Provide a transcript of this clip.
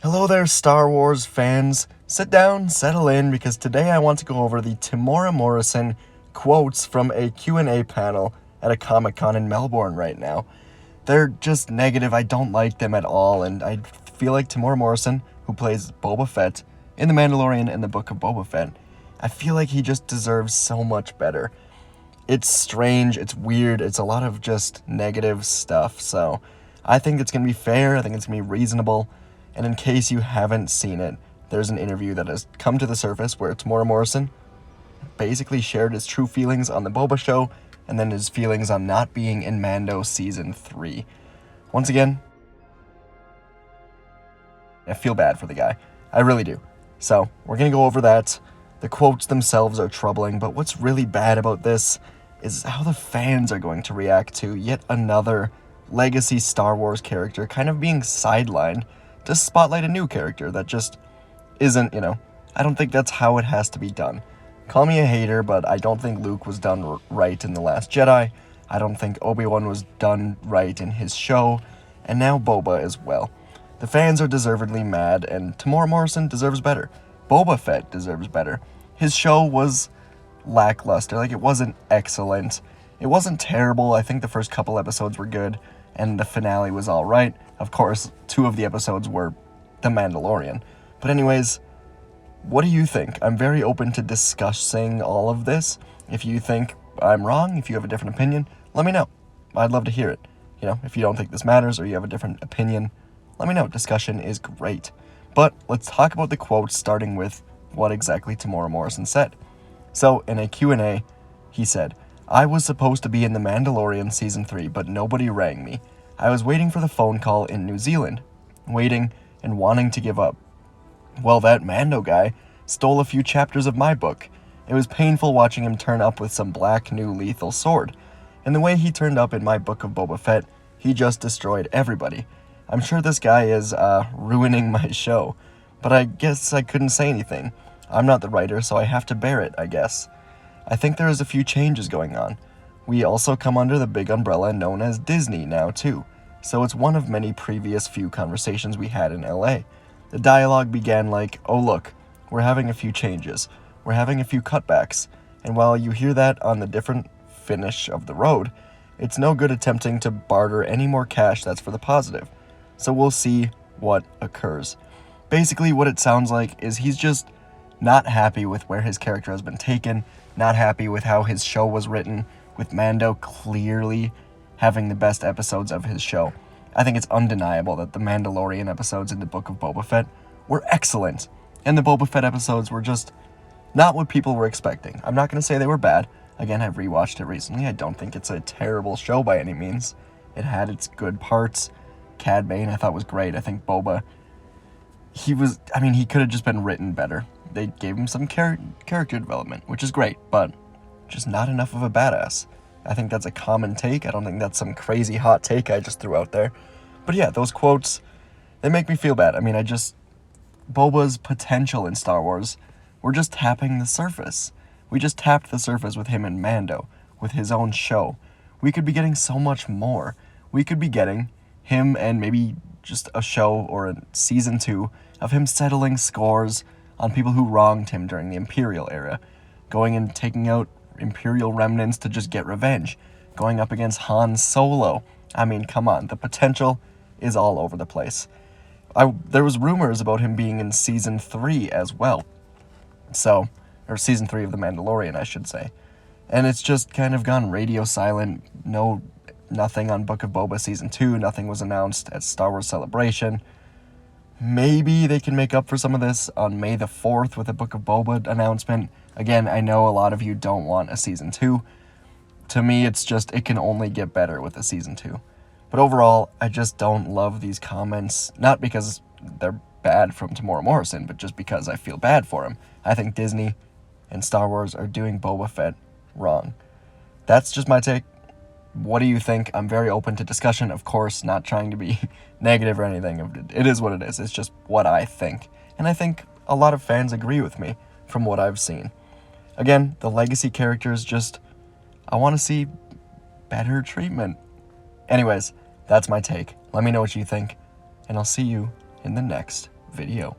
Hello there, Star Wars fans. Sit down, settle in, because today I want to go over the Temuera Morrison quotes from a Q&A panel at a Comic-Con in Melbourne right now. They're just negative. I don't like them at all, and I feel like Temuera Morrison, who plays Boba Fett in The Mandalorian and the Book of Boba Fett, I feel like he just deserves so much better. It's strange, it's weird, it's a lot of just negative stuff, so I think it's going to be fair, I think it's going to be reasonable. And in case you haven't seen it, there's an interview that has come to the surface where Temuera Morrison basically shared his true feelings on the Boba show and then his feelings on not being in Mando Season 3. Once again, I feel bad for the guy. I really do. So, we're going to go over that. The quotes themselves are troubling, but what's really bad about this is how the fans are going to react to yet another legacy Star Wars character kind of being sidelined to spotlight a new character that just isn't, I don't think that's how it has to be done. Call me a hater, but I don't think Luke was done right in The Last Jedi. I don't think Obi-Wan was done right in his show, and now Boba as well. The fans are deservedly mad, and Temuera Morrison deserves better. Boba Fett deserves better. His show was lackluster, it wasn't excellent. It wasn't terrible. I think the first couple episodes were good, and the finale was alright. Of course, 2 of the episodes were The Mandalorian. But anyways, what do you think? I'm very open to discussing all of this. If you think I'm wrong, if you have a different opinion, let me know. I'd love to hear it. If you don't think this matters or you have a different opinion, let me know. Discussion is great. But let's talk about the quotes, starting with what exactly Temuera Morrison said. So, in a Q&A, he said, "I was supposed to be in The Mandalorian Season 3, but nobody rang me. I was waiting for the phone call in New Zealand, waiting and wanting to give up. Well, that Mando guy stole a few chapters of my book. It was painful watching him turn up with some black new lethal sword. And the way he turned up in my Book of Boba Fett, he just destroyed everybody. I'm sure this guy is ruining my show, but I guess I couldn't say anything. I'm not the writer, so I have to bear it, I guess. I think there is a few changes going on. We also come under the big umbrella known as Disney now too, so it's one of many previous few conversations we had in LA. The dialogue began like, oh look, we're having a few changes, we're having a few cutbacks, and while you hear that on the different finish of the road, it's no good attempting to barter any more cash that's for the positive. So we'll see what occurs." Basically what it sounds like is he's just not happy with where his character has been taken, not happy with how his show was written, with Mando clearly having the best episodes of his show. I think it's undeniable that the Mandalorian episodes in the Book of Boba Fett were excellent, and the Boba Fett episodes were just not what people were expecting. I'm not going to say they were bad. Again, I've rewatched it recently. I don't think it's a terrible show by any means. It had its good parts. Cad Bane I thought was great. I think Boba, he could have just been written better. They gave him some character development, which is great, but just not enough of a badass. I think that's a common take. I don't think that's some crazy hot take I just threw out there. But yeah, those quotes, they make me feel bad. Boba's potential in Star Wars, we're just tapping the surface. We just tapped the surface with him and Mando, with his own show. We could be getting so much more. We could be getting him and maybe just a show or a season 2 of him settling scores on people who wronged him during the Imperial era, going and taking out Imperial remnants to just get revenge, going up against Han Solo. Come on, the potential is all over the place. There was rumors about him being in Season 3 as well. Or Season 3 of The Mandalorian, I should say. And it's just kind of gone radio silent. Nothing on Book of Boba Season 2. Nothing was announced at Star Wars Celebration. Maybe they can make up for some of this on May the 4th with a Book of Boba announcement. Again, I know a lot of you don't want a Season 2. To me, it's just, it can only get better with a Season 2. But overall, I just don't love these comments. Not because they're bad from Temuera Morrison, but just because I feel bad for him. I think Disney and Star Wars are doing Boba Fett wrong. That's just my take. What do you think? I'm very open to discussion, of course, not trying to be negative or anything. It is what it is. It's just what I think. And I think a lot of fans agree with me from what I've seen. Again, the legacy characters just, I want to see better treatment. Anyways, that's my take. Let me know what you think, and I'll see you in the next video.